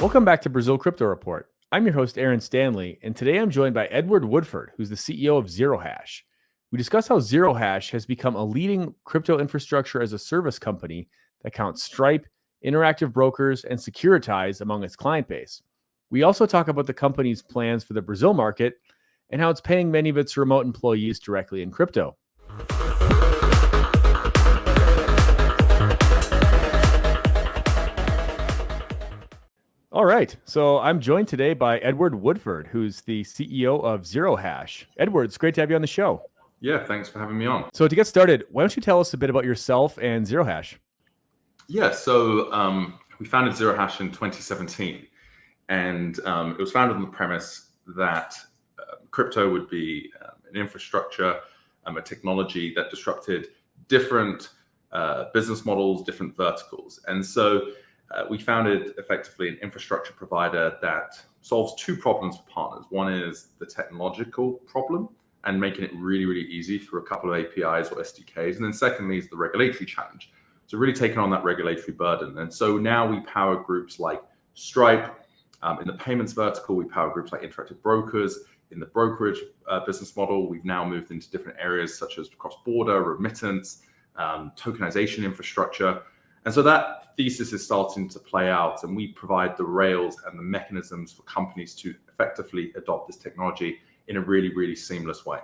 Welcome back to Brazil Crypto Report. I'm your host, Aaron Stanley, and today I'm joined by Edward Woodford, who's the CEO of Zero Hash. We discuss how Zero Hash has become a leading crypto infrastructure as a service company that counts Stripe, Interactive Brokers, and Securitize among its client base. We also talk about the company's plans for the Brazil market and how it's paying many of its remote employees directly in crypto. All right. So I'm joined today by Edward Woodford, who's the CEO of Zero Hash. Edward, it's great to have you on the show. Yeah, thanks for having me on. So to get started, why don't you tell us a bit about yourself and Zero Hash? Yeah, so we founded Zero Hash in 2017, and it was founded on the premise that crypto would be an infrastructure, a technology that disrupted different business models, different verticals. And so we founded effectively an infrastructure provider that solves two problems for partners. One is the technological problem and making it really, really easy through a couple of APIs or SDKs. And then secondly is the regulatory challenge. So really taking on that regulatory burden. And so now we power groups like Stripe. In the payments vertical, we power groups like Interactive Brokers. In the brokerage business model, we've now moved into different areas such as cross-border, remittance, tokenization infrastructure. And so that thesis is starting to play out, and we provide the rails and the mechanisms for companies to effectively adopt this technology in a really, really seamless way.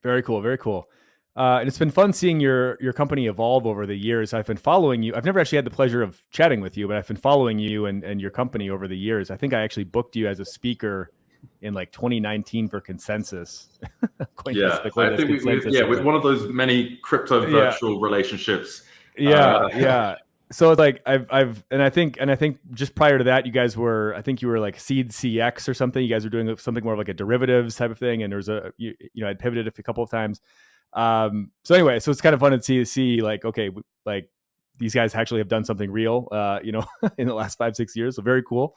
Very cool. Very cool. And it's been fun seeing your company evolve over the years. I've been following you. I've never actually had the pleasure of chatting with you, but I've been following you and your company over the years. I think I actually booked you as a speaker in like 2019 for Consensus. Yeah, I think with one of those many crypto virtual relationships. Yeah. So it's like I think just prior to that, you guys were, I think you were like Seed CX or something. You guys were doing something more of like a derivatives type of thing, and there was I'd pivoted a couple of times. So anyway, so it's kind of fun to see like, okay, like these guys actually have done something real, in the last 5-6 years. So very cool.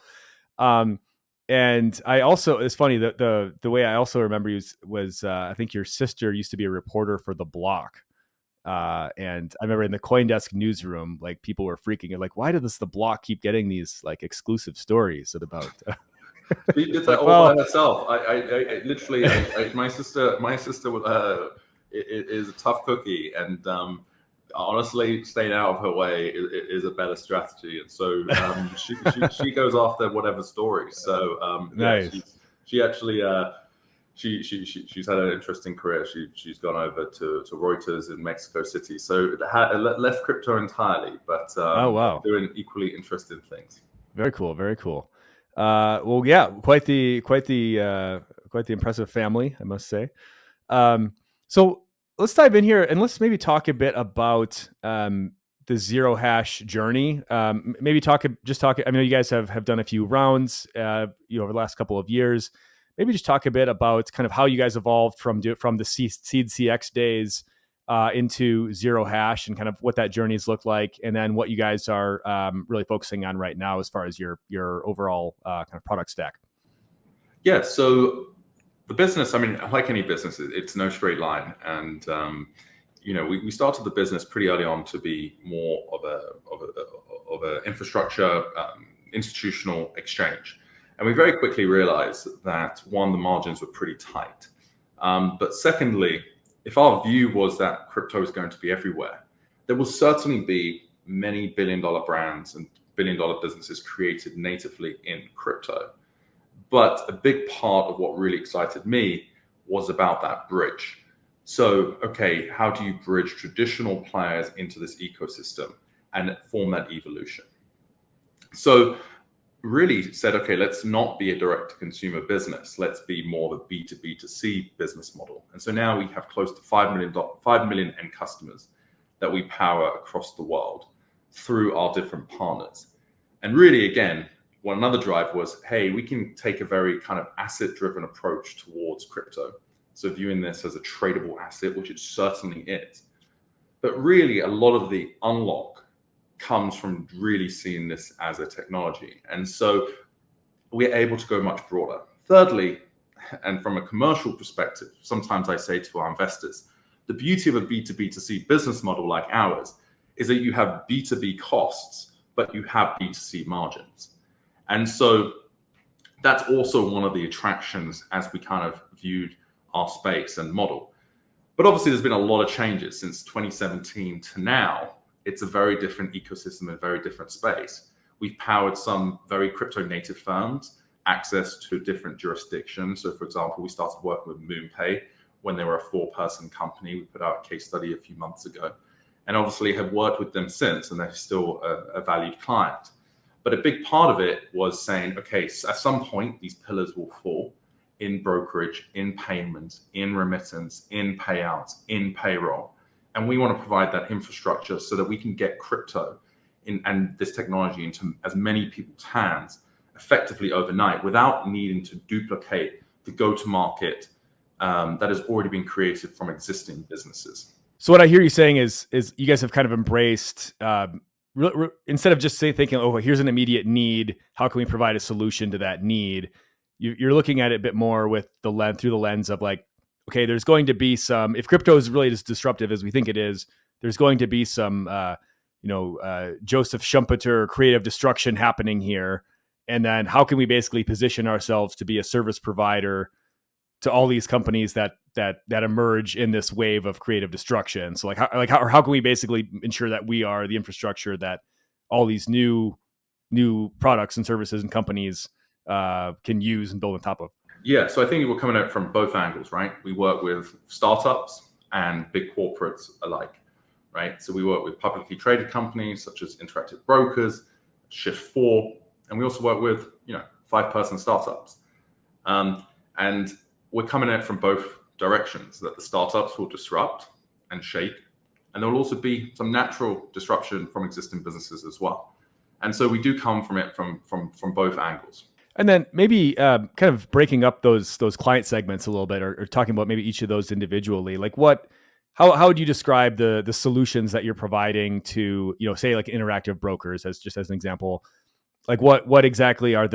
And I also, it's funny that the way I also remember you was I think your sister used to be a reporter for The Block. And I remember in the CoinDesk newsroom, like people were freaking out, like, why does The Block keep getting these like exclusive stories about? She did that all by herself. I literally, my sister is a tough cookie, and honestly, staying out of her way is a better strategy. And so she goes after whatever story. So nice. Yeah, she actually. She's had an interesting career. She's gone over to Reuters in Mexico City. So left crypto entirely, but doing equally interesting things. Very cool. Very cool. Well, yeah, quite the impressive family, I must say. So let's dive in here and let's maybe talk a bit about the Zero Hash journey. Maybe talk. I mean, you guys have done a few rounds, over the last couple of years. Maybe just talk a bit about kind of how you guys evolved from the Seed CX days into Zero Hash and kind of what that journey's looked like, and then what you guys are really focusing on right now as far as your overall kind of product stack. Yeah, so the business, I mean, like any business, it's no straight line, and we started the business pretty early on to be more of a infrastructure institutional exchange. And we very quickly realized that, one, the margins were pretty tight. But secondly, if our view was that crypto is going to be everywhere, there will certainly be many billion-dollar brands and billion-dollar businesses created natively in crypto. But a big part of what really excited me was about that bridge. So, okay, how do you bridge traditional players into this ecosystem and form that evolution? So really said, okay, let's not be a direct-to-consumer business. Let's be more of a B2B2C business model. And so now we have close to 5 million end customers that we power across the world through our different partners. And really, again, another drive was, hey, we can take a very kind of asset-driven approach towards crypto. So viewing this as a tradable asset, which it certainly is. But really, a lot of the unlock comes from really seeing this as a technology. And so we're able to go much broader. Thirdly, and from a commercial perspective, sometimes I say to our investors, the beauty of a B2B2C business model like ours is that you have B2B costs, but you have B2C margins. And so that's also one of the attractions as we kind of viewed our space and model. But obviously, there's been a lot of changes since 2017 to now. It's a very different ecosystem and a very different space. We've powered some very crypto native firms access to different jurisdictions. So, for example, we started working with MoonPay when they were a 4-person company. We put out a case study a few months ago, and obviously have worked with them since, and they're still a valued client. But a big part of it was saying, okay, so at some point, these pillars will fall in brokerage, in payments, in remittance, in payouts, in payroll. And we want to provide that infrastructure so that we can get crypto and this technology into as many people's hands effectively overnight without needing to duplicate the go-to-market that has already been created from existing businesses. So what I hear you saying is you guys have kind of embraced, instead of just thinking, oh, here's an immediate need, how can we provide a solution to that need? You're looking at it a bit more through the lens of like, okay, there's going to be some, if crypto is really as disruptive as we think it is, there's going to be some, Joseph Schumpeter creative destruction happening here. And then how can we basically position ourselves to be a service provider to all these companies that emerge in this wave of creative destruction? So how can we basically ensure that we are the infrastructure that all these new products and services and companies can use and build on top of? Yeah, so I think we're coming at it from both angles, right? We work with startups and big corporates alike, right? So we work with publicly traded companies such as Interactive Brokers, Shift4, and we also work with 5-person startups. And we're coming at it from both directions, that the startups will disrupt and shape, and there will also be some natural disruption from existing businesses as well. And so we do come from it from both angles. And then maybe kind of breaking up those client segments a little bit, or talking about maybe each of those individually. Like how would you describe the solutions that you're providing to, say like Interactive Brokers as an example? Like what exactly are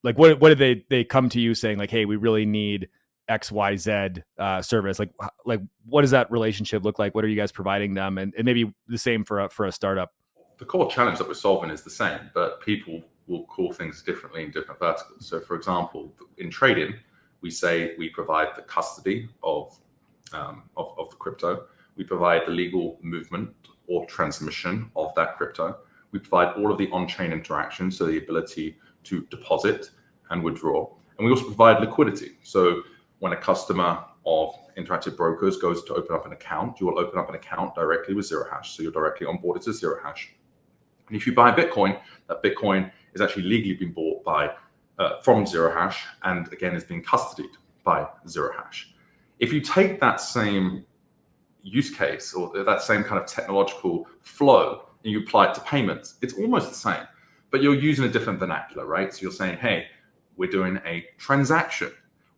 what did they come to you saying like, hey, we really need XYZ service? Like what does that relationship look like? What are you guys providing them? And maybe the same for a startup. The core challenge that we're solving is the same, but people will call things differently in different verticals. So, for example, in trading, we say we provide the custody of the crypto. We provide the legal movement or transmission of that crypto. We provide all of the on-chain interactions, so the ability to deposit and withdraw. And we also provide liquidity. So when a customer of Interactive Brokers goes to open up an account, you will open up an account directly with Zero Hash. So you're directly onboarded to Zero Hash. And if you buy Bitcoin, that Bitcoin is actually legally being bought from Zero Hash, and again is being custodied by Zero Hash. If you take that same use case or that same kind of technological flow and you apply it to payments, it's almost the same, but you're using a different vernacular, right? So you're saying, hey, we're doing a transaction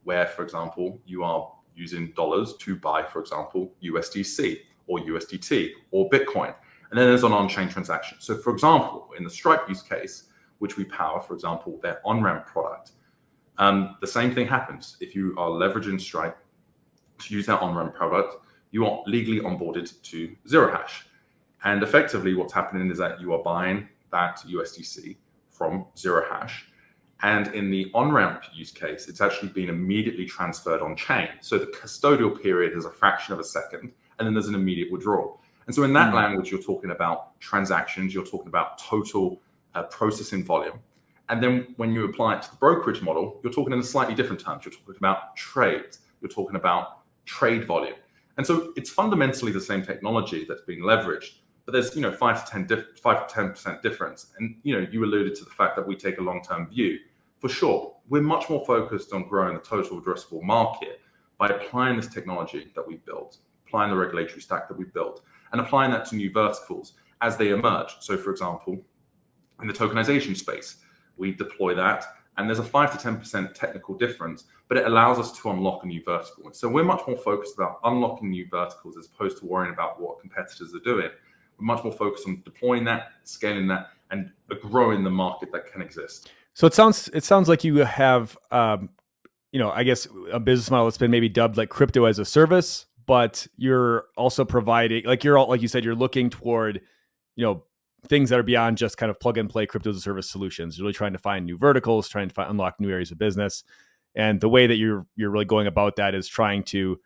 where, for example, you are using dollars to buy, for example, USDC or USDT or Bitcoin. And then there's an on-chain transaction. So for example, in the Stripe use case, which we power, for example, their on-ramp product, the same thing happens. If you are leveraging Stripe to use their on-ramp product, you are legally onboarded to Zero Hash. And effectively what's happening is that you are buying that USDC from Zero Hash. And in the on-ramp use case, it's actually been immediately transferred on-chain. So the custodial period is a fraction of a second, and then there's an immediate withdrawal. And so in that language, you're talking about transactions, you're talking about total processing volume. And then when you apply it to the brokerage model, you're talking in slightly different terms. You're talking about trades, you're talking about trade volume. And so it's fundamentally the same technology that's being leveraged, but there's 5 to 10% difference. And you alluded to the fact that we take a long-term view. For sure, we're much more focused on growing the total addressable market by applying this technology that we've built, applying the regulatory stack that we've built, and applying that to new verticals as they emerge. So for example, in the tokenization space, we deploy that, and there's a 5 to 10% technical difference, but it allows us to unlock a new vertical. So we're much more focused about unlocking new verticals as opposed to worrying about what competitors are doing. We're much more focused on deploying that, scaling that, and growing the market that can exist. So it sounds like you have, I guess a business model that's been maybe dubbed like crypto as a service, but you're also providing, like you said, you're looking toward, things that are beyond just kind of plug and play crypto as a service solutions. You're really trying to find new verticals, trying to unlock new areas of business. And the way that you're really going about that is trying to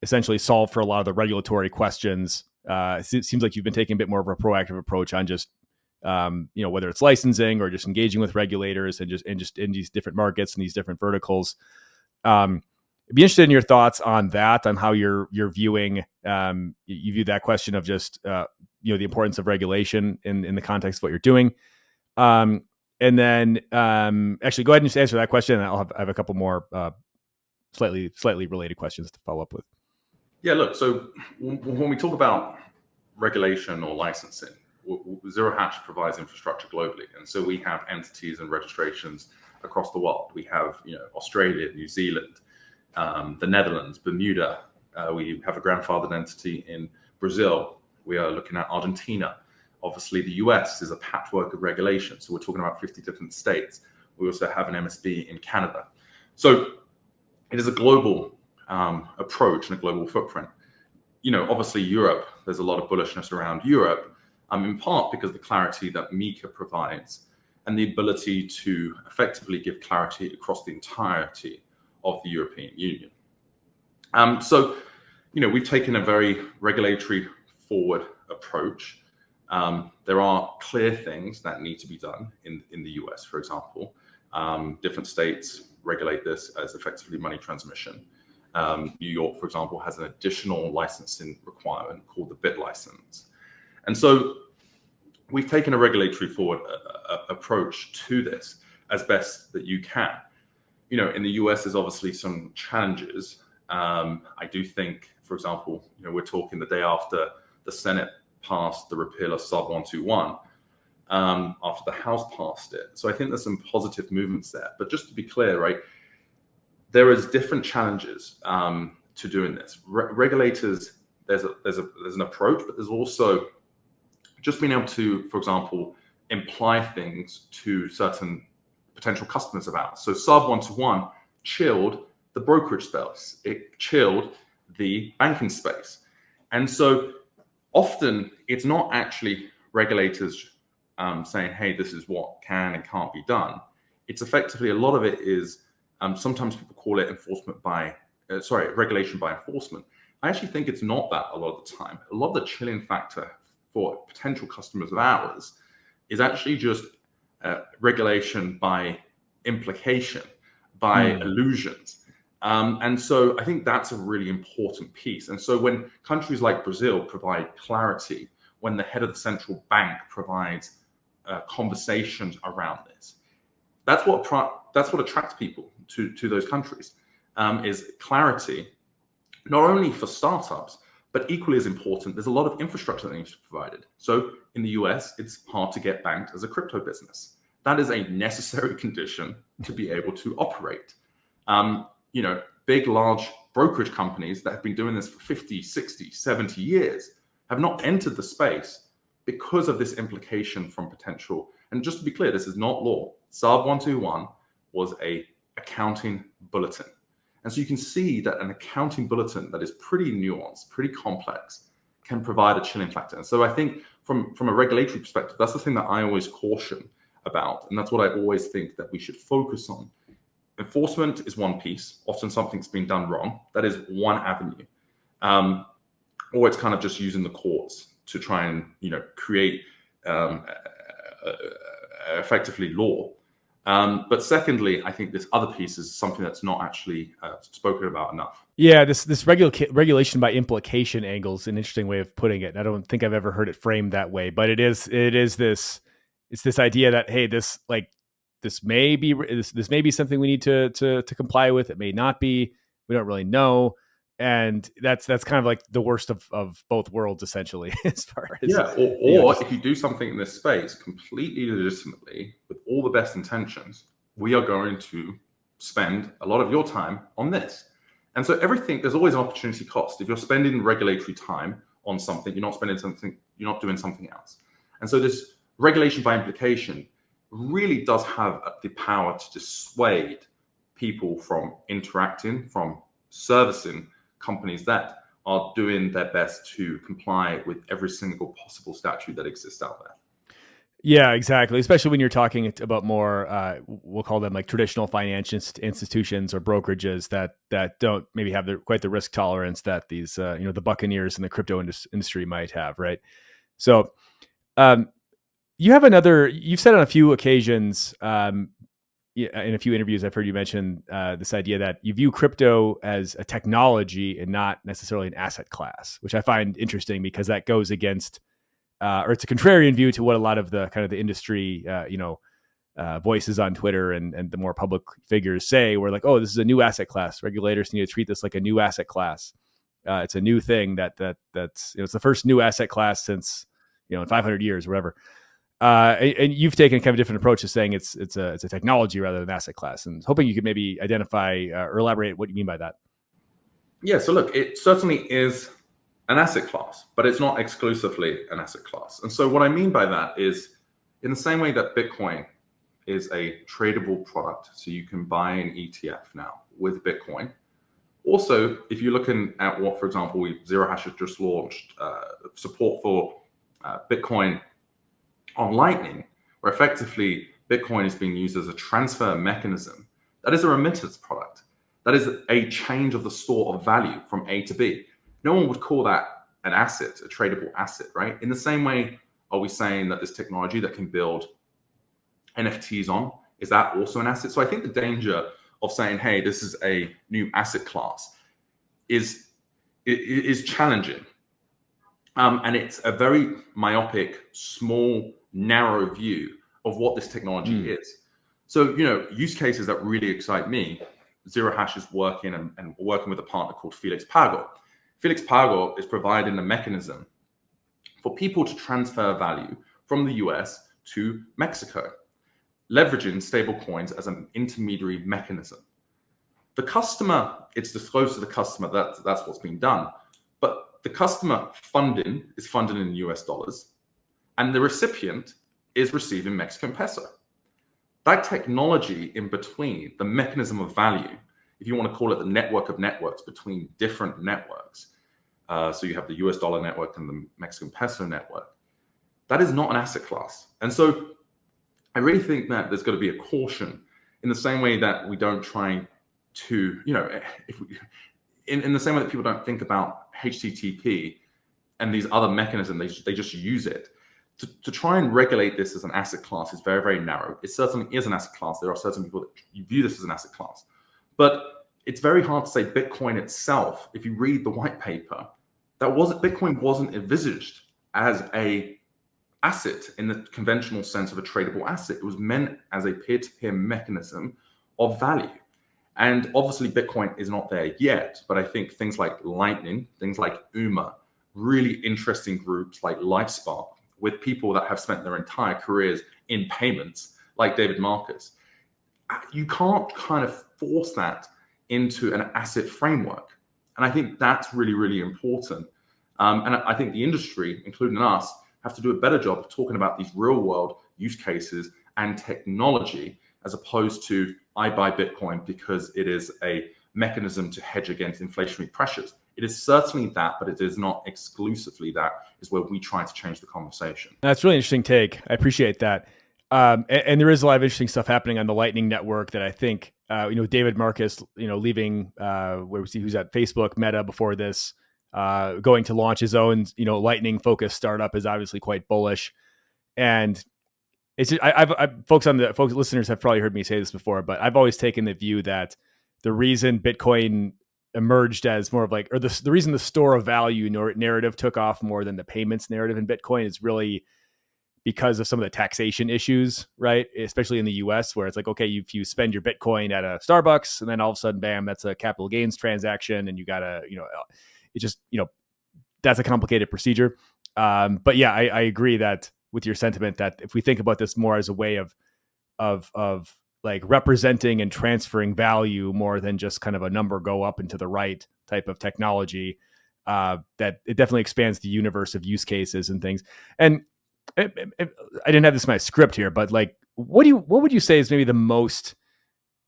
essentially solve for a lot of the regulatory questions. It seems like you've been taking a bit more of a proactive approach on just, whether it's licensing or just engaging with regulators and just in these different markets and these different verticals. I'd be interested in your thoughts on that, on how you're viewing, you view that question of just, the importance of regulation in the context of what you're doing. And then actually go ahead and just answer that question. And I have a couple more slightly related questions to follow up with. Yeah, look, so when we talk about regulation or licensing, Zero Hash provides infrastructure globally. And so we have entities and registrations across the world. We have, Australia, New Zealand, the Netherlands, Bermuda. We have a grandfathered entity in Brazil. We are looking at Argentina. Obviously, the US is a patchwork of regulations. So we're talking about 50 different states. We also have an MSB in Canada. So it is a global approach and a global footprint. Obviously Europe, there's a lot of bullishness around Europe, in part because of the clarity that MiCA provides and the ability to effectively give clarity across the entirety of the European Union. So we've taken a very regulatory forward approach. There are clear things that need to be done in the US, for example. Different states regulate this as effectively money transmission. New York, for example, has an additional licensing requirement called the BIT license. And so we've taken a regulatory forward approach to this as best that you can. In the US, there's obviously some challenges. I do think, for example, we're talking the day after the Senate passed the repeal of Sub 121, after the House passed it. So I think there's some positive movements there. But just to be clear, right, there is different challenges to doing this. Regulators, there's an approach, but there's also just being able to, for example, imply things to certain potential customers of ours. So Sub 121 chilled the brokerage space. It chilled the banking space. And so often it's not actually regulators saying, hey, this is what can and can't be done. It's effectively, a lot of it is, sometimes people call it regulation by enforcement. I actually think it's not that a lot of the time. A lot of the chilling factor for potential customers of ours is actually just regulation by implication, by illusions. And so I think that's a really important piece. And so when countries like Brazil provide clarity, when the head of the central bank provides conversations around this, that's what attracts people to those countries, is clarity, not only for startups, but equally as important, there's a lot of infrastructure that needs to be provided. So in the US, it's hard to get banked as a crypto business. That is a necessary condition to be able to operate. Big, large brokerage companies that have been doing this for 50, 60, 70 years have not entered the space because of this implication from potential. And just to be clear, this is not law. Sub 121 was a accounting bulletin. And so you can see that an accounting bulletin that is pretty nuanced, pretty complex, can provide a chilling factor. And so I think from a regulatory perspective, that's the thing that I always caution about. And that's what I always think that we should focus on. Enforcement is one piece. Often something's been done wrong. That is one avenue. Or it's kind of just using the courts to try and create effectively law. But secondly, I think this other piece is something that's not actually spoken about enough. Yeah, this regulation by implication angle is an interesting way of putting it. I don't think I've ever heard it framed that way, but it's this idea that, hey, this may be something we need to comply with. It may not be. We don't really know. And that's kind of like the worst of both worlds, essentially, as far as if you do something in this space completely legitimately with all the best intentions, we are going to spend a lot of your time on this. And so there's always an opportunity cost. If you're spending regulatory time on something, you're not doing something else. And so this regulation by implication really does have the power to dissuade people from interacting, from servicing companies that are doing their best to comply with every single possible statute that exists out there. Yeah, exactly. Especially when you're talking about more, we'll call them like traditional financial institutions or brokerages that don't maybe have quite the risk tolerance that these, the Buccaneers and the crypto industry might have, right? So, um, you've said on a few occasions, in a few interviews, I've heard you mention this idea that you view crypto as a technology and not necessarily an asset class, which I find interesting because that goes against, or it's a contrarian view to what a lot of the kind of the industry, voices on Twitter and the more public figures say. We're like, oh, this is a new asset class. Regulators need to treat this like a new asset class. It's a new thing that's it's the first new asset class since in 500 years or whatever. And you've taken kind of a different approach to saying it's a technology rather than asset class, and hoping you could maybe identify or elaborate what you mean by that. Yeah, so look, it certainly is an asset class, but it's not exclusively an asset class. And so what I mean by that is, in the same way that Bitcoin is a tradable product, so you can buy an ETF now with Bitcoin. Also, if you're looking at what, for example, Zero Hash has just launched support for Bitcoin on Lightning, where effectively Bitcoin is being used as a transfer mechanism. That is a remittance product. That is a change of the store of value from A to B. No one would call that an asset, a tradable asset, right? In the same way, are we saying that this technology that can build NFTs on, is that also an asset? So I think the danger of saying, hey, this is a new asset class is challenging. And it's a very myopic, small, narrow view of what this technology is. So, use cases that really excite me, Zero Hash is working and working with a partner called Felix Pago. Felix Pago is providing a mechanism for people to transfer value from the US to Mexico, leveraging stable coins as an intermediary mechanism. The customer, it's disclosed to the customer that that's what's being done, but the customer funding is funded in US dollars, and the recipient is receiving Mexican peso. That technology in between, the mechanism of value, if you want to call it the network of networks between different networks, so you have the US dollar network and the Mexican peso network, that is not an asset class. And so I really think that there's got to be a caution in the same way that we don't try to, if we, in the same way that people don't think about HTTP and these other mechanisms, they just use it. To try and regulate this as an asset class is very, very narrow. It certainly is an asset class. There are certain people that view this as an asset class. But it's very hard to say Bitcoin itself, if you read the white paper, Bitcoin wasn't envisaged as a asset in the conventional sense of a tradable asset. It was meant as a peer-to-peer mechanism of value. And obviously Bitcoin is not there yet, but I think things like Lightning, things like UMA, really interesting groups like LifeSpark, with people that have spent their entire careers in payments, like David Marcus. You can't kind of force that into an asset framework. And I think that's really, really important. And I think the industry, including us, have to do a better job of talking about these real world use cases and technology, as opposed to I buy Bitcoin because it is a mechanism to hedge against inflationary pressures. It is certainly that, but it is not exclusively that, is where we try to change the conversation. That's a really interesting take. I appreciate that. And there is a lot of interesting stuff happening on the Lightning Network that I think, David Marcus, leaving, where was he? Who's at Facebook, Meta before this, going to launch his own, Lightning focused startup is obviously quite bullish. And it's just, folks listeners have probably heard me say this before, but I've always taken the view that the reason Bitcoin emerged as more of like, or the reason the store of value narrative took off more than the payments narrative in Bitcoin is really because of some of the taxation issues, right? Especially in the US, where it's like, okay, if you spend your Bitcoin at a Starbucks and then all of a sudden, bam, that's a capital gains transaction. And you gotta, it just, that's a complicated procedure. But yeah, I agree that with your sentiment that if we think about this more as a way of like representing and transferring value more than just kind of a number go up and to the right type of technology, that it definitely expands the universe of use cases and things. And I didn't have this in my script here, but like, what would you say is maybe the most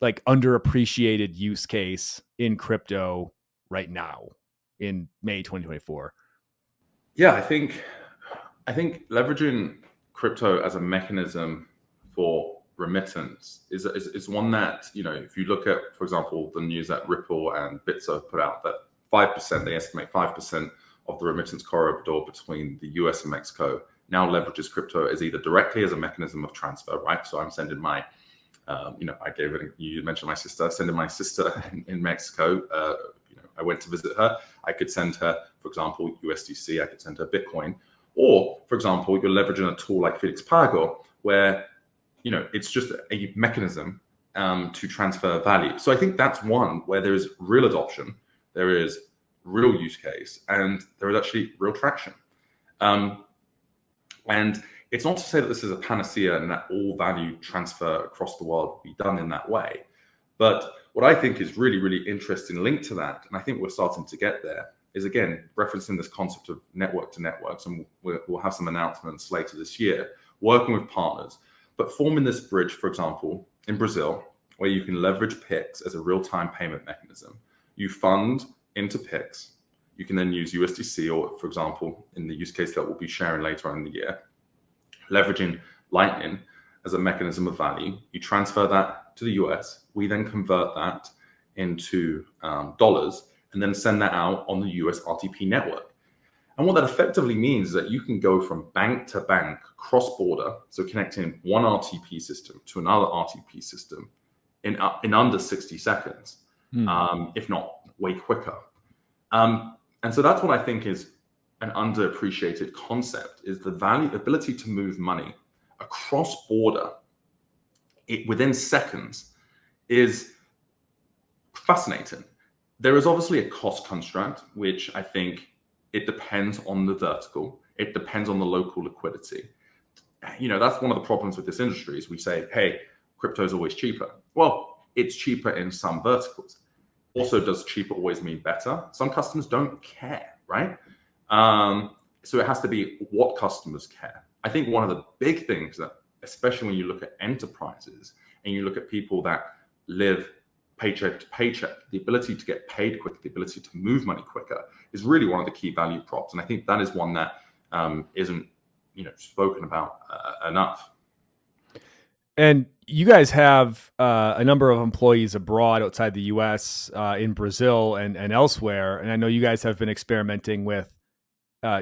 like underappreciated use case in crypto right now in May 2024? Yeah, I think leveraging crypto as a mechanism for remittance is one that, if you look at, for example, the news that Ripple and Bitso put out, that 5%, they estimate 5% of the remittance corridor between the US and Mexico now leverages crypto as either directly as a mechanism of transfer, right? So I'm sending my, you mentioned my sister, sending my sister in Mexico. I went to visit her. I could send her, for example, USDC. I could send her Bitcoin. Or, for example, you're leveraging a tool like Felix Pago, where it's just a mechanism to transfer value. So I think that's one where there is real adoption, there is real use case, and there is actually real traction. And it's not to say that this is a panacea and that all value transfer across the world will be done in that way. But what I think is really, really interesting linked to that, and I think we're starting to get there, is again, referencing this concept of network to networks, and we'll have some announcements later this year, working with partners, but forming this bridge, for example, in Brazil, where you can leverage PIX as a real-time payment mechanism. You fund into PIX. You can then use USDC, or for example, in the use case that we'll be sharing later on in the year, leveraging Lightning as a mechanism of value. You transfer that to the US. We then convert that into dollars and then send that out on the US RTP network. And what that effectively means is that you can go from bank to bank, cross-border, so connecting one RTP system to another RTP system in under 60 seconds, if not way quicker. And so that's what I think is an underappreciated concept, is the ability to move money across border within seconds is fascinating. There is obviously a cost constraint, which I think it depends on the vertical. It depends on the local liquidity. That's one of the problems with this industry is we say, hey, crypto is always cheaper. Well, it's cheaper in some verticals. Also, does cheaper always mean better? Some customers don't care, right? So it has to be what customers care. I think one of the big things that, especially when you look at enterprises and you look at people that live paycheck to paycheck, the ability to get paid quicker, the ability to move money quicker is really one of the key value props. And I think that is one that isn't spoken about enough. And you guys have a number of employees abroad outside the US, in Brazil and elsewhere. And I know you guys have been experimenting with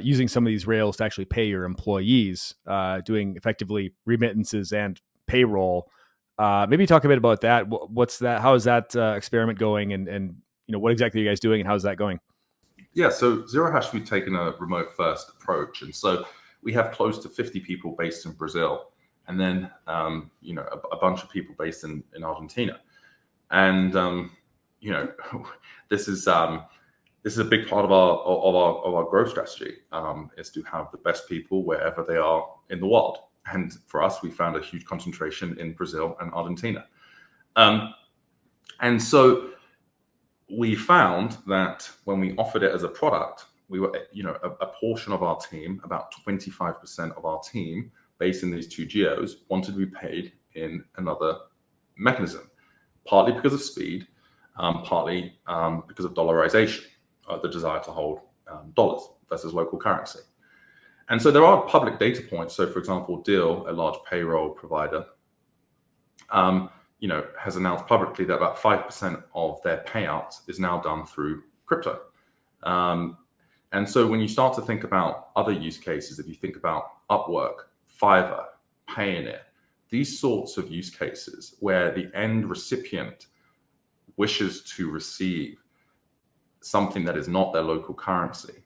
using some of these rails to actually pay your employees, doing effectively remittances and payroll. Maybe talk a bit about that. What's that? How is that experiment going? And what exactly are you guys doing and how's that going? Yeah, so Zero Hash, we've taken a remote first approach. And so we have close to 50 people based in Brazil. And then, a bunch of people based in Argentina. And, this is a big part of our growth strategy, is to have the best people wherever they are in the world. And for us, we found a huge concentration in Brazil and Argentina. And so we found that when we offered it as a product, we were, a portion of our team, about 25% of our team, based in these two geos, wanted to be paid in another mechanism, partly because of speed, partly because of dollarization, the desire to hold dollars versus local currency. And so there are public data points. So, for example, Deal, a large payroll provider, has announced publicly that about 5% of their payouts is now done through crypto. And so when you start to think about other use cases, if you think about Upwork, Fiverr, Payoneer, these sorts of use cases where the end recipient wishes to receive something that is not their local currency,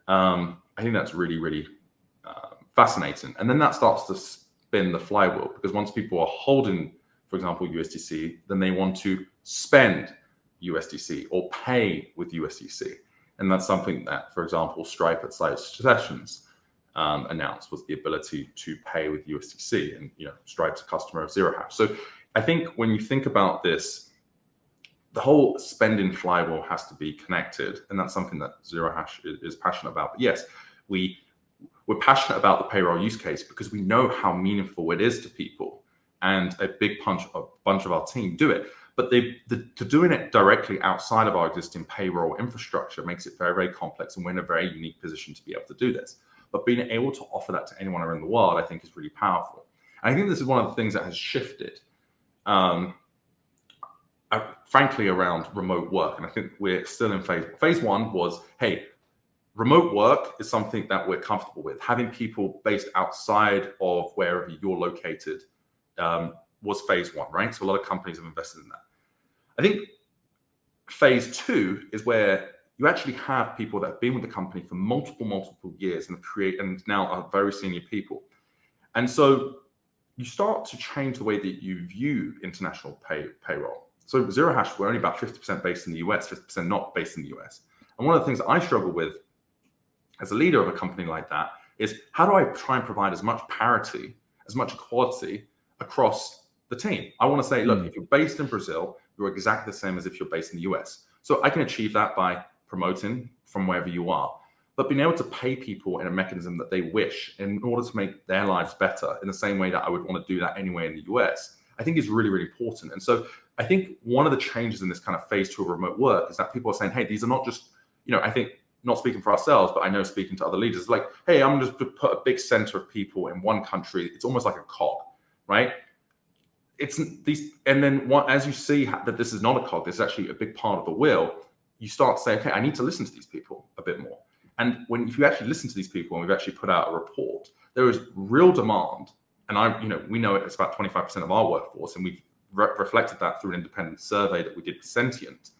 I think that's really, really fascinating. And then that starts to spin the flywheel, because once people are holding, for example, USDC, then they want to spend USDC or pay with USDC. And that's something that, for example, Stripe at Sessions announced, was the ability to pay with USDC, and Stripe's a customer of Zero Hash. So I think when you think about this, the whole spending flywheel has to be connected, and that's something that Zero Hash is passionate about. But yes, we're passionate about the payroll use case because we know how meaningful it is to people, and a bunch of our team do it. But to doing it directly outside of our existing payroll infrastructure makes it very, very complex, and we're in a very unique position to be able to do this. but being able to offer that to anyone around the world, I think is really powerful. And I think this is one of the things that has shifted, frankly, around remote work. And I think we're still in phase one was, hey, remote work is something that we're comfortable with. Having people based outside of wherever you're located was phase one, right? So a lot of companies have invested in that. I think phase two is where you actually have people that have been with the company for multiple years and now are very senior people. And so you start to change the way that you view international payroll. So Zero Hash, we're only about 50% based in the US, 50% not based in the US. And one of the things that I struggle with as a leader of a company like that is, how do I try and provide as much parity, as much equality across the team? I want to say, look, if you're based in Brazil, you're exactly the same as if you're based in the US. So I can achieve that by promoting from wherever you are, but being able to pay people in a mechanism that they wish in order to make their lives better in the same way that I would want to do that anywhere in the US, I think is really, really important. And so I think one of the changes in this kind of phase two of remote work is that people are saying, hey, these are not just, I think, not speaking for ourselves, but I know speaking to other leaders, it's like, hey, I'm just to put a big center of people in one country. It's almost like a cog, right? It's these, and then as you see that this is not a cog, this is actually a big part of the wheel, you start to say, okay, I need to listen to these people a bit more. And if you actually listen to these people, and we've actually put out a report, there is real demand. And we know it's about 25% of our workforce, and we've reflected that through an independent survey that we did with Sentient.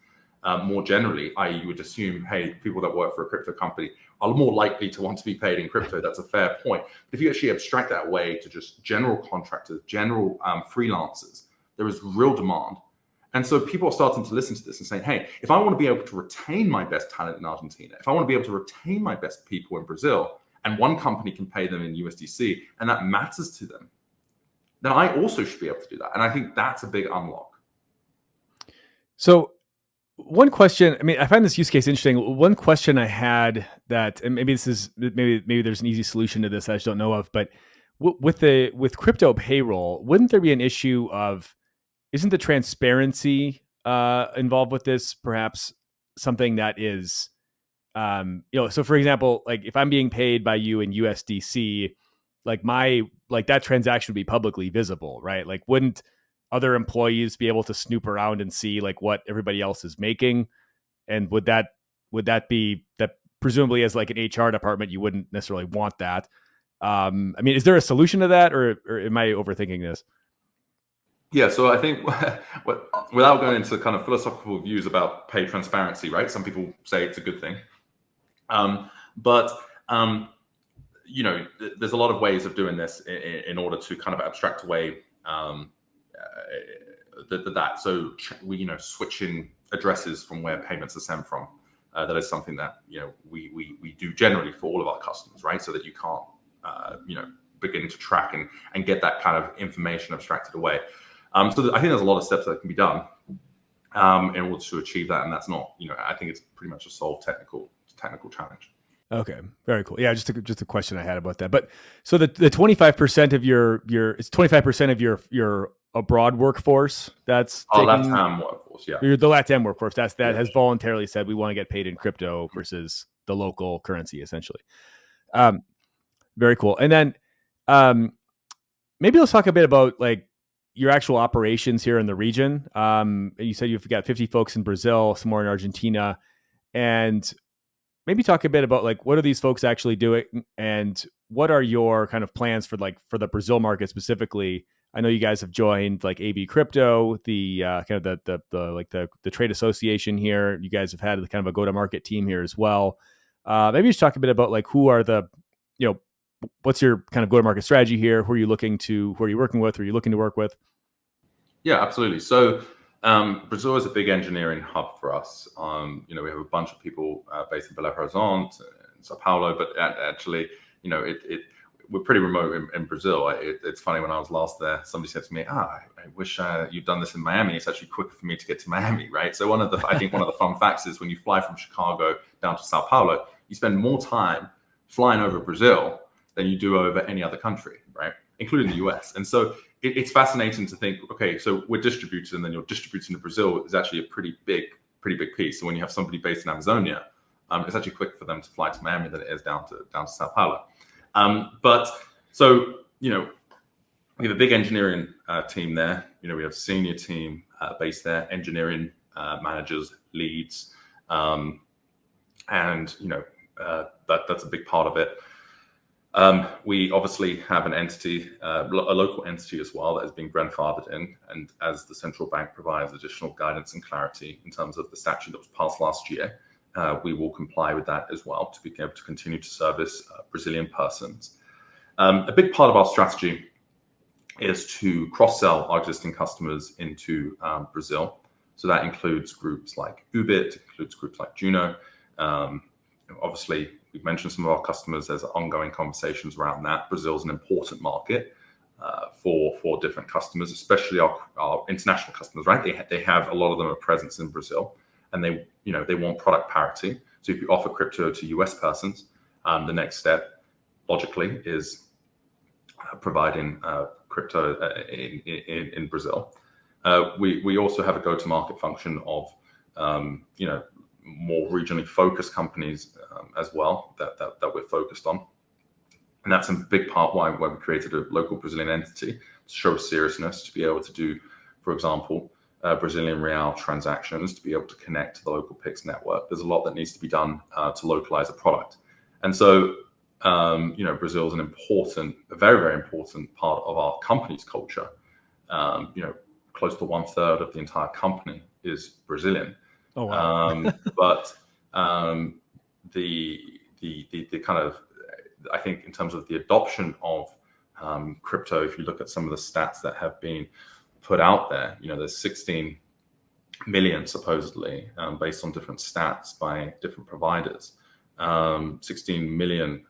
More generally, i.e. you would assume, hey, people that work for a crypto company are more likely to want to be paid in crypto. That's a fair point. But if you actually abstract that away to just general contractors, general freelancers, there is real demand. And so people are starting to listen to this and saying, hey, if I want to be able to retain my best talent in Argentina, if I want to be able to retain my best people in Brazil, and one company can pay them in USDC, and that matters to them, then I also should be able to do that. And I think that's a big unlock. So one question, I find this use case interesting. One question I had that, and maybe there's an easy solution to this I just don't know of, but with crypto payroll, wouldn't there be an issue of, isn't the transparency involved with this perhaps something that is, so for example, like if I'm being paid by you in USDC, like that transaction would be publicly visible, right? Like, wouldn't other employees be able to snoop around and see like what everybody else is making? And would that be that, presumably as like an HR department, you wouldn't necessarily want that? Is there a solution to that, or am I overthinking this? Yeah, so I think without going into kind of philosophical views about pay transparency, right? Some people say it's a good thing. But there's a lot of ways of doing this in order to kind of abstract away that. So switching addresses from where payments are sent from. That is something that we do generally for all of our customers, right? So that you can't begin to track and get that kind of information abstracted away. I think there's a lot of steps that can be done in order to achieve that, and that's not, I think it's pretty much a solved technical challenge. Okay, very cool. Yeah, just a question I had about that. But so the 25% of it's 25% of your abroad workforce that's LATAM workforce, yeah. The LATAM workforce that has voluntarily said we want to get paid in crypto versus the local currency, essentially. Very cool. And then maybe let's talk a bit about like your actual operations here in the region. You said you've got 50 folks in Brazil, some more in Argentina, and maybe talk a bit about like, what are these folks actually doing, and what are your kind of plans for the Brazil market specifically? I know you guys have joined like AB Crypto, the kind of the trade association here. You guys have had kind of a go-to-market team here as well. Maybe just talk a bit about like, who are what's your kind of go-to-market strategy here? Who are you working with? Who are you looking to work with? Yeah, absolutely. So Brazil is a big engineering hub for us. We have a bunch of people based in Belo Horizonte, in Sao Paulo, but actually, we're pretty remote in Brazil. It's funny, when I was last there, somebody said to me, I wish you'd done this in Miami. It's actually quicker for me to get to Miami, right? So I think one of the fun facts is when you fly from Chicago down to Sao Paulo, you spend more time flying over Brazil than you do over any other country, right? Including the US. And so it's fascinating to think, okay, so we're distributed, and then you're distributing to Brazil is actually a pretty big piece. So when you have somebody based in Amazonia, it's actually quicker for them to fly to Miami than it is down to Sao Paulo. But so, we have a big engineering team there. We have a senior team based there, engineering managers, leads, and that's a big part of it. We obviously have an entity, a local entity as well, that is being grandfathered in, and as the central bank provides additional guidance and clarity in terms of the statute that was passed last year, we will comply with that as well to be able to continue to service Brazilian persons. A big part of our strategy is to cross-sell our existing customers into Brazil. So that includes groups like Ubit, includes groups like Juno. Obviously, we've mentioned some of our customers. There's ongoing conversations around that. Brazil is an important market for different customers, especially our international customers, right? They have a lot of them a presence in Brazil, and they want product parity. So if you offer crypto to US persons, the next step logically is providing crypto in Brazil. We also have a go-to-market function of more regionally focused companies as well that we're focused on, and that's a big part why we created a local Brazilian entity to show seriousness, to be able to do, for example, Brazilian real transactions, to be able to connect to the local PIX network. There's a lot that needs to be done to localize a product, and so Brazil is a very, very important part of our company's culture. Close to 1/3 of the entire company is Brazilian. Oh wow! But the kind of, I think in terms of the adoption of crypto, if you look at some of the stats that have been put out there, there's 16 million supposedly, based on different stats by different providers. 16 million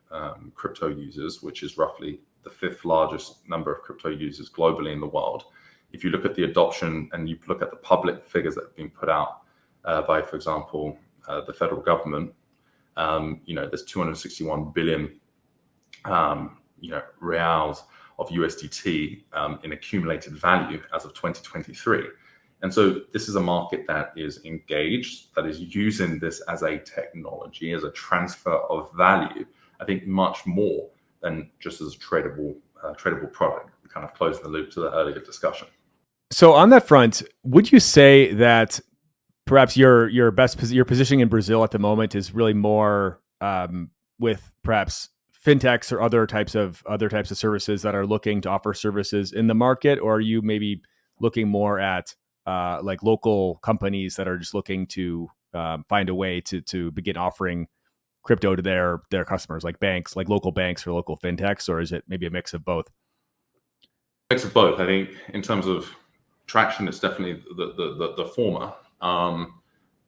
crypto users, which is roughly the 5th largest number of crypto users globally in the world. If you look at the adoption and you look at the public figures that have been put out by, for example, the federal government, there's 261 billion reals of USDT in accumulated value as of 2023. And so this is a market that is engaged, that is using this as a technology, as a transfer of value, I think much more than just as a tradable product, kind of closing the loop to the earlier discussion. So on that front, would you say that perhaps your positioning in Brazil at the moment is really more with perhaps fintechs or other types of services that are looking to offer services in the market, or are you maybe looking more at like local companies that are just looking to find a way to begin offering crypto to their customers, like banks, like local banks or local fintechs, or is it maybe a mix of both? Mix of both. I think in terms of traction, it's definitely the former.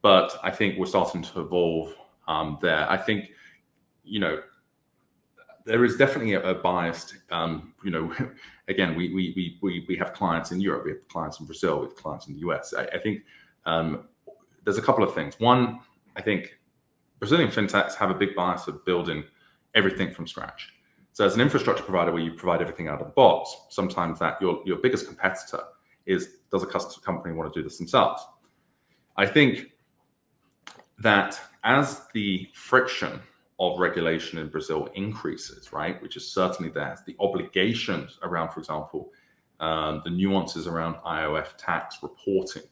But I think we're starting to evolve there. I think, there is definitely a bias. Again, we have clients in Europe, we have clients in Brazil, we have clients in the US. I think there's a couple of things. One, I think Brazilian fintechs have a big bias of building everything from scratch. So as an infrastructure provider where you provide everything out of the box, sometimes that your biggest competitor is, does a company want to do this themselves? I think that as the friction of regulation in Brazil increases, right, which is certainly there, the obligations around, for example, the nuances around IOF tax reporting,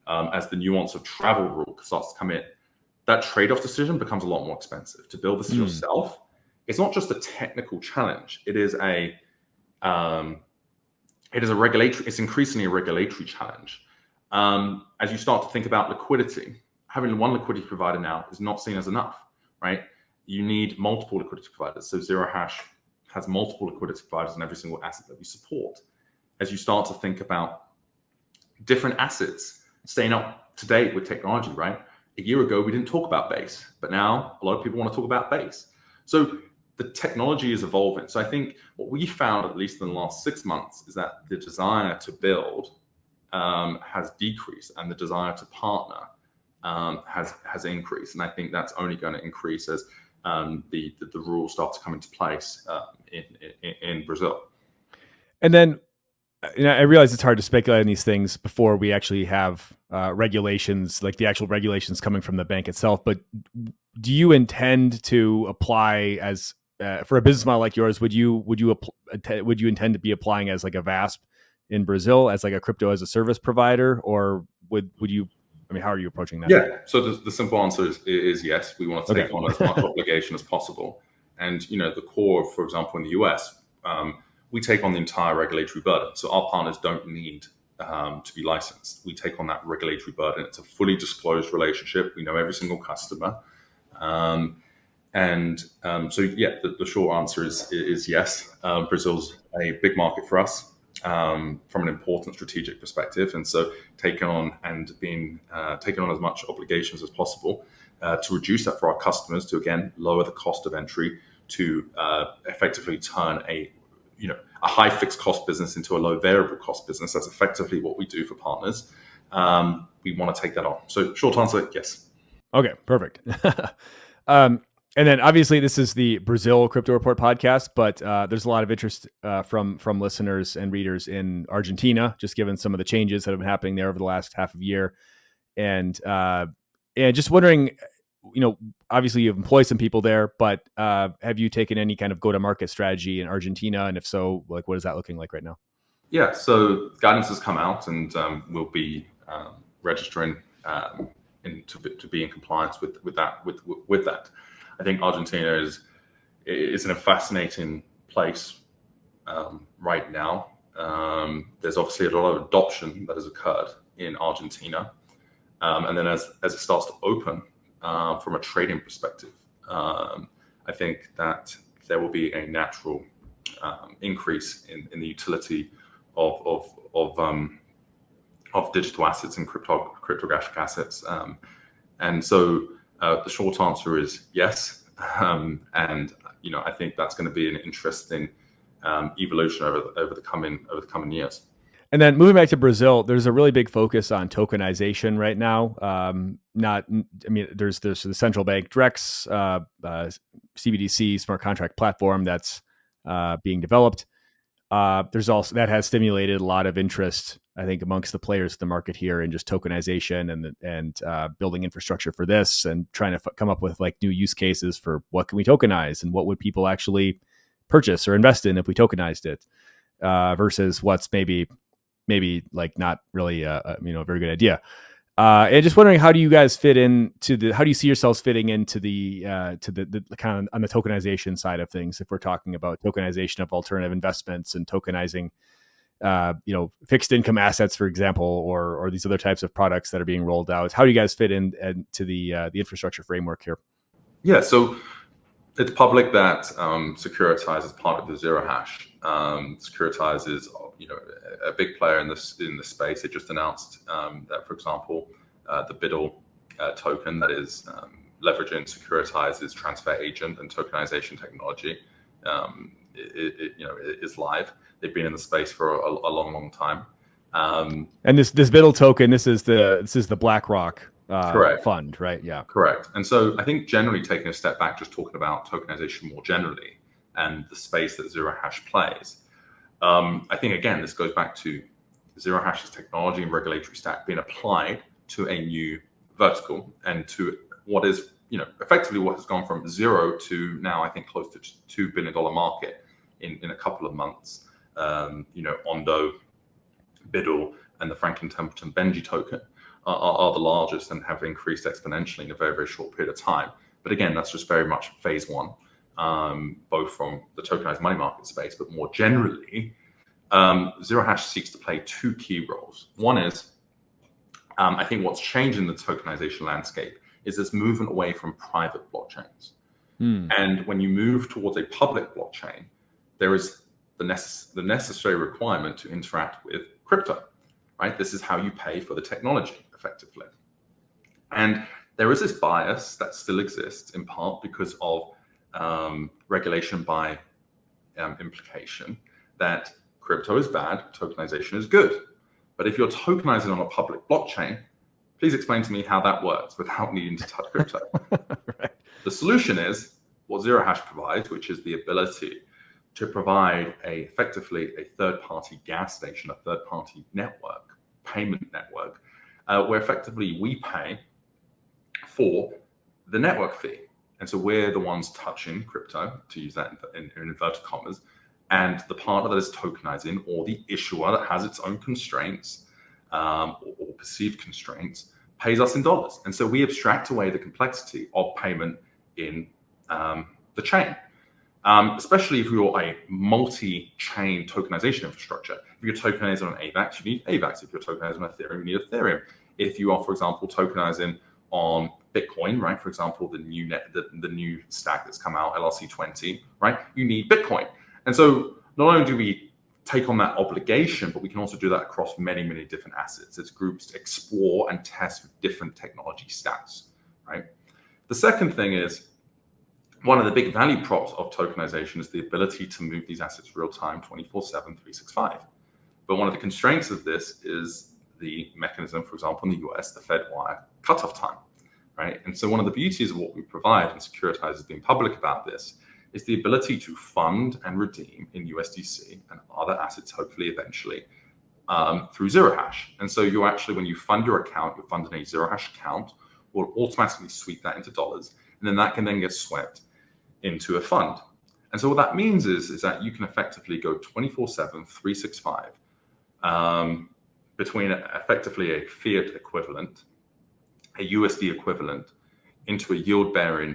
as the nuance of travel rule starts to come in, that trade-off decision becomes a lot more expensive. To build this yourself, it's not just a technical challenge. It's increasingly a regulatory challenge. As you start to think about liquidity, having one liquidity provider now is not seen as enough, right? You need multiple liquidity providers. So Zero Hash has multiple liquidity providers on every single asset that we support. As you start to think about different assets, staying up to date with technology, right? A year ago, we didn't talk about Base, but now a lot of people want to talk about Base. So the technology is evolving. So I think what we found, at least in the last 6 months, is that the desire to build has decreased, and the desire to partner has increased. And I think that's only going to increase as the rules start to come into place in Brazil. And then, I realize it's hard to speculate on these things before we actually have regulations, like the actual regulations coming from the bank itself. But do you intend to apply as for a business model like yours, would you intend to be applying as like a VASP in Brazil as like a crypto as a service provider, or would you? I mean, how are you approaching that? Yeah. So the simple answer is yes. We want to take Okay. on as much obligation as possible. And the core of, for example, in the US, we take on the entire regulatory burden. So our partners don't need to be licensed. We take on that regulatory burden. It's a fully disclosed relationship. We know every single customer. So yeah, the short answer is yes. Brazil's a big market for us from an important strategic perspective, and so taking on as much obligations as possible to reduce that for our customers, to again lower the cost of entry, to effectively turn a high fixed cost business into a low variable cost business. That's effectively what we do for partners. We want to take that on. So short answer, yes. Okay, perfect. And then obviously this is the Brazil Crypto Report podcast, but there's a lot of interest from listeners and readers in Argentina, just given some of the changes that have been happening there over the last half of year. And just wondering, obviously you've employed some people there, but have you taken any kind of go-to-market strategy in Argentina? And if so, like, what is that looking like right now? Yeah, so guidance has come out, and we'll be registering to be in compliance with that. I think Argentina is in a fascinating place right now. There's obviously a lot of adoption that has occurred in Argentina, and then as it starts to open from a trading perspective, I think that there will be a natural increase in the utility of digital assets and cryptographic assets, and so the short answer is yes, and I think that's going to be an interesting evolution over the coming years. And then moving back to Brazil, there's a really big focus on tokenization right now. There's the central bank Drex, CBDC smart contract platform that's being developed. There's also that has stimulated a lot of interest, I think, amongst the players in the market here in just tokenization and building infrastructure for this, and trying to come up with like new use cases for what can we tokenize and what would people actually purchase or invest in if we tokenized it, versus what's maybe like not really a very good idea. And just wondering, how do you guys fit into how do you see yourselves fitting into the kind of on the tokenization side of things, if we're talking about tokenization of alternative investments and tokenizing fixed income assets, for example, or these other types of products that are being rolled out? How do you guys fit into the infrastructure framework here? Yeah, so it's public that Securitize is part of the Zero Hash. Securitize is a big player in this space. It just announced that, for example, the BIDL token that is leveraging Securitize's transfer agent and tokenization technology is live. They've been in the space for a long time. And this BIDL token, this is the BlackRock correct fund, right? Yeah, correct. And so I think generally taking a step back, just talking about tokenization more generally and the space that Zero Hash plays. I think, again, this goes back to Zero Hash's technology and regulatory stack being applied to a new vertical, and to what is, effectively what has gone from zero to now, I think, close to $2 billion market in a couple of months. Ondo, BIDL, and the Franklin Templeton Benji token are the largest and have increased exponentially in a very, very short period of time. But again, that's just very much phase one. Both from the tokenized money market space, but more generally, Zero Hash seeks to play two key roles. One is, I think what's changed in the tokenization landscape is this movement away from private blockchains. And when you move towards a public blockchain, there is the necessary requirement to interact with crypto, right? This is how you pay for the technology, effectively. And there is this bias that still exists, in part because of regulation by implication, that crypto is bad, tokenization is good. But if you're tokenizing on a public blockchain, please explain to me how that works without needing to touch crypto. Right. The solution is what Zero Hash provides, which is the ability to provide effectively a third-party gas station, a third-party network, payment network, where effectively we pay for the network fee. And so we're the ones touching crypto, to use that in inverted commas, and the partner that is tokenizing, or the issuer that has its own constraints or perceived constraints, pays us in dollars. And so we abstract away the complexity of payment in the chain. Especially if you're a multi-chain tokenization infrastructure. If you're tokenizing on AVAX, you need AVAX. If you're tokenizing on Ethereum, you need Ethereum. If you are, for example, tokenizing on Bitcoin, right? For example, the new stack that's come out, LRC20, right? You need Bitcoin. And so not only do we take on that obligation, but we can also do that across many, many different assets as groups explore and test with different technology stacks, right? The second thing is, one of the big value props of tokenization is the ability to move these assets real time, 24/7, 365. But one of the constraints of this is the mechanism, for example, in the US, the FedWire cutoff time, right? And so one of the beauties of what we provide, and Securitize has been public about this, is the ability to fund and redeem in USDC and other assets, hopefully eventually, through zero hash. And so you actually, when you fund your account, you're funding a zero hash account, will automatically sweep that into dollars, and then that can then get swept into a fund. And so what that means is that you can effectively go 24/7, 365 between effectively a fiat equivalent, a USD equivalent, into a yield-bearing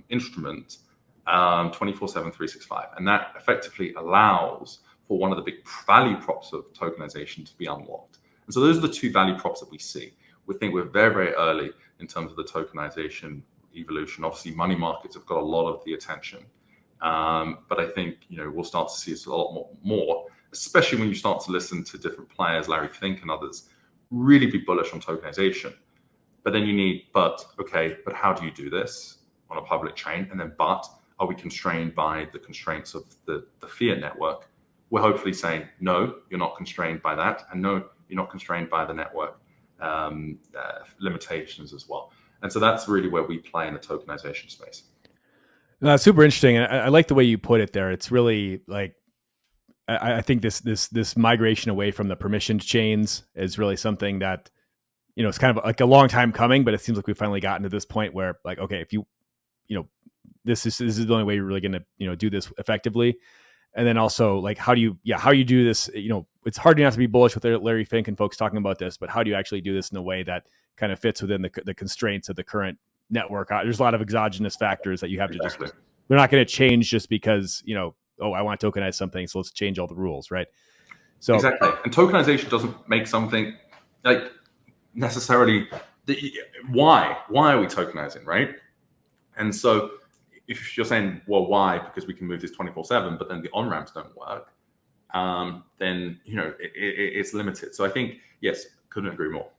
instrument 24/7, 365. And that effectively allows for one of the big value props of tokenization to be unlocked. And so those are the two value props that we see. We think we're very, very early in terms of the tokenization evolution. Obviously, money markets have got a lot of the attention, but I think we'll start to see a lot more, especially when you start to listen to different players, Larry Fink and others, really be bullish on tokenization. But then you need, but how do you do this on a public chain? And then, but are we constrained by the constraints of the fiat network? We're hopefully saying, no, you're not constrained by that, and no, you're not constrained by the network limitations as well. And so that's really where we play in the tokenization space. No, that's super interesting. And I like the way you put it there. It's really like, I think this migration away from the permissioned chains is really something that, it's kind of like a long time coming, but it seems like we've finally gotten to this point where, like, okay, if this is the only way you're really going to, do this effectively. And then also, like, how do you do this? It's hard not to be bullish with Larry Fink and folks talking about this, but how do you actually do this in a way that kind of fits within the constraints of the current network? There's a lot of exogenous factors that you have to they're not going to change just because, I want to tokenize something, so let's change all the rules, right? So exactly. And tokenization doesn't make something like necessarily why are we tokenizing, right? And so if you're saying, well, why? Because we can move this 24/7, but then the on-ramps don't work, then it's limited. So I think, yes, couldn't agree more.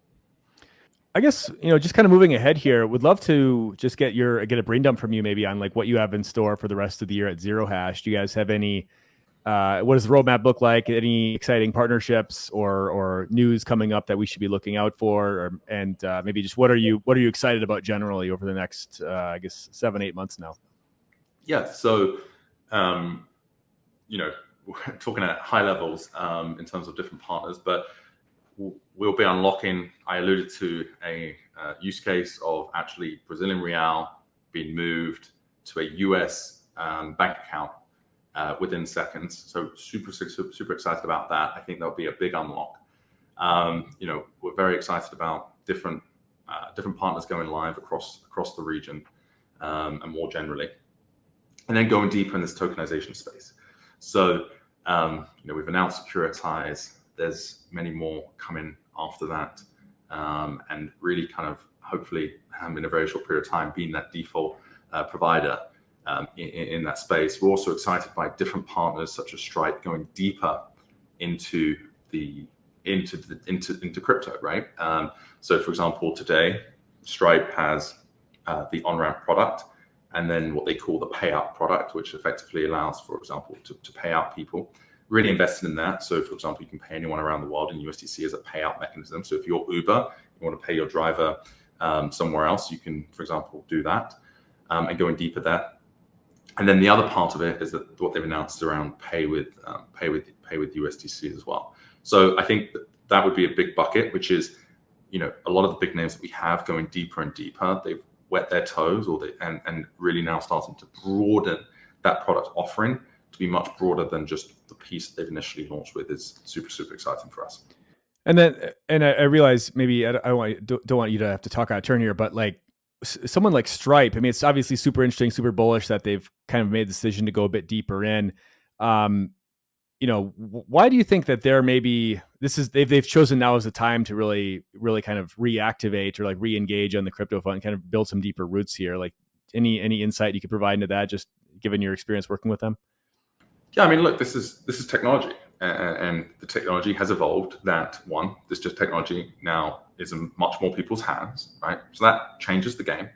I guess, just kind of moving ahead here, would love to just get a brain dump from you maybe on like what you have in store for the rest of the year at Zero Hash. Do you guys have any, what does the roadmap look like? Any exciting partnerships or news coming up that we should be looking out for? And maybe just what are you excited about generally over the next, 7-8 months now? Yeah. So, we're talking at high levels in terms of different partners, but we'll be unlocking, I alluded to a use case of actually Brazilian real being moved to a US bank account within seconds. So super excited about that. I think that'll be a big unlock. We're very excited about different partners going live across the region and more generally. And then going deeper in this tokenization space. So, we've announced Securitize. There's many more coming after that. And really kind of hopefully in a very short period of time being that default provider in that space. We're also excited by different partners such as Stripe going deeper into crypto, right? So for example, today, Stripe has the on-ramp product, and then what they call the payout product, which effectively allows, for example, to pay out people. Really invested in that. So for example, you can pay anyone around the world in USDC as a payout mechanism. So if you're Uber, you want to pay your driver somewhere else, you can, for example, do that and going deeper there. And then the other part of it is that what they've announced around pay with USDC as well. So I think that would be a big bucket, which is, a lot of the big names that we have going deeper and deeper. They've wet their toes, and really now starting to broaden that product offering to be much broader than just the piece that they've initially launched with is super, super exciting for us. And I realize maybe I don't want you to have to talk out of turn here, but like someone like Stripe, I mean, it's obviously super interesting, super bullish that they've kind of made the decision to go a bit deeper in. Why do you think that they've chosen now as the time to really kind of reactivate or like re-engage on the crypto front and kind of build some deeper roots here? Like any insight you could provide into that, just given your experience working with them? Yeah, I mean, look, this is technology, and the technology has evolved. This just technology now is in much more people's hands, right? So that changes the game.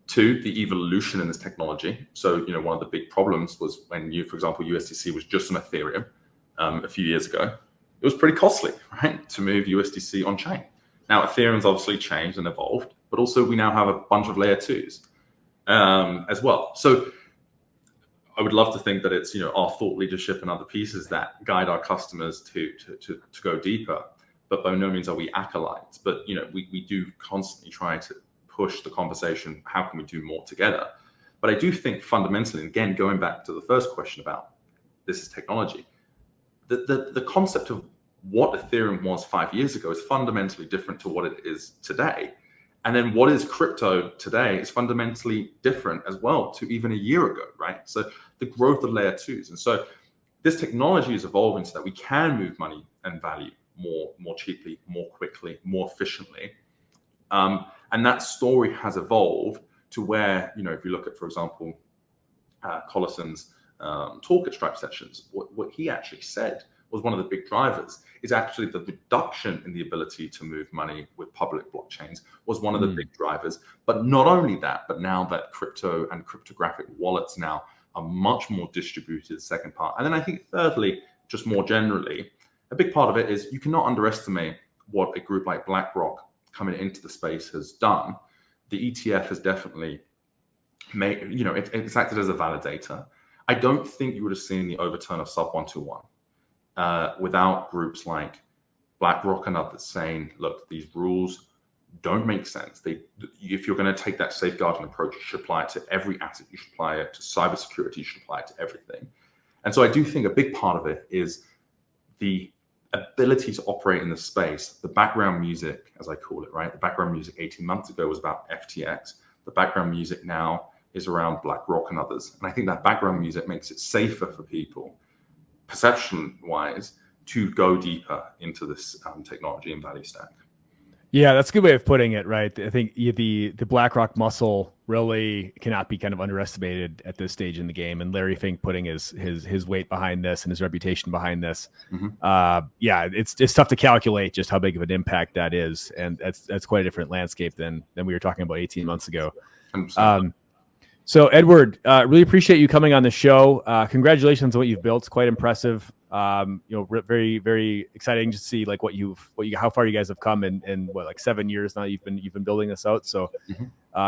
Two, the evolution in this technology. So, one of the big problems was when for example, USDC was just on Ethereum a few years ago. It was pretty costly, right, to move USDC on chain. Now, Ethereum's obviously changed and evolved, but also we now have a bunch of layer twos as well. So I would love to think that it's our thought leadership and other pieces that guide our customers to go deeper, but by no means are we acolytes. But we do constantly try to push the conversation. How can we do more together? But I do think fundamentally, and again, going back to the first question about this is technology, the concept of what Ethereum was 5 years ago is fundamentally different to what it is today. And then what is crypto today is fundamentally different as well to even a year ago, right? So the growth of layer twos. And so this technology is evolving so that we can move money and value more cheaply, more quickly, more efficiently. And that story has evolved to where, if you look at, for example, Collison's talk at Stripe sessions, what he actually said was one of the big drivers is actually the reduction in the ability to move money with public blockchains was one of the big drivers. But not only that, but now that crypto and cryptographic wallets now are much more distributed, second part. And then I think thirdly, just more generally, a big part of it is you cannot underestimate what a group like BlackRock coming into the space has done. The ETF has definitely made, it's acted as a validator. I don't think you would have seen the overturn of sub 121 without groups like BlackRock and others saying, look, these rules don't make sense. If you're going to take that safeguarding approach, you should apply it to every asset. You should apply it to cybersecurity. You should apply it to everything. And so I do think a big part of it is the ability to operate in the space, the background music, as I call it, right? The background music 18 months ago was about FTX. The background music now is around BlackRock and others. And I think that background music makes it safer for people, perception-wise, to go deeper into this technology and value stack. Yeah, that's a good way of putting it, right? I think the BlackRock muscle really cannot be kind of underestimated at this stage in the game. And Larry Fink putting his weight behind this and his reputation behind this. Yeah, it's tough to calculate just how big of an impact that is, and that's quite a different landscape than we were talking about 18 months ago. So Edward, really appreciate you coming on the show. Congratulations on what you've built. It's quite impressive. Very, very exciting to see like how far you guys have come in what, like 7 years now you've been building this out. So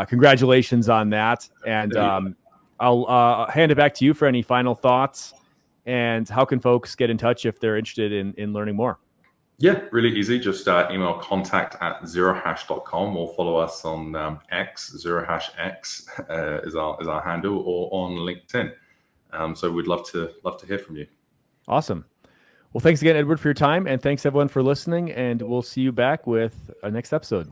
congratulations on that. And I'll hand it back to you for any final thoughts, and how can folks get in touch if they're interested in learning more? Yeah, really easy. Just email contact@zerohash.com or follow us on X. ZeroHashX is our handle, or on LinkedIn. So we'd love to hear from you. Awesome. Well, thanks again, Edward, for your time, and thanks everyone for listening. And we'll see you back with our next episode.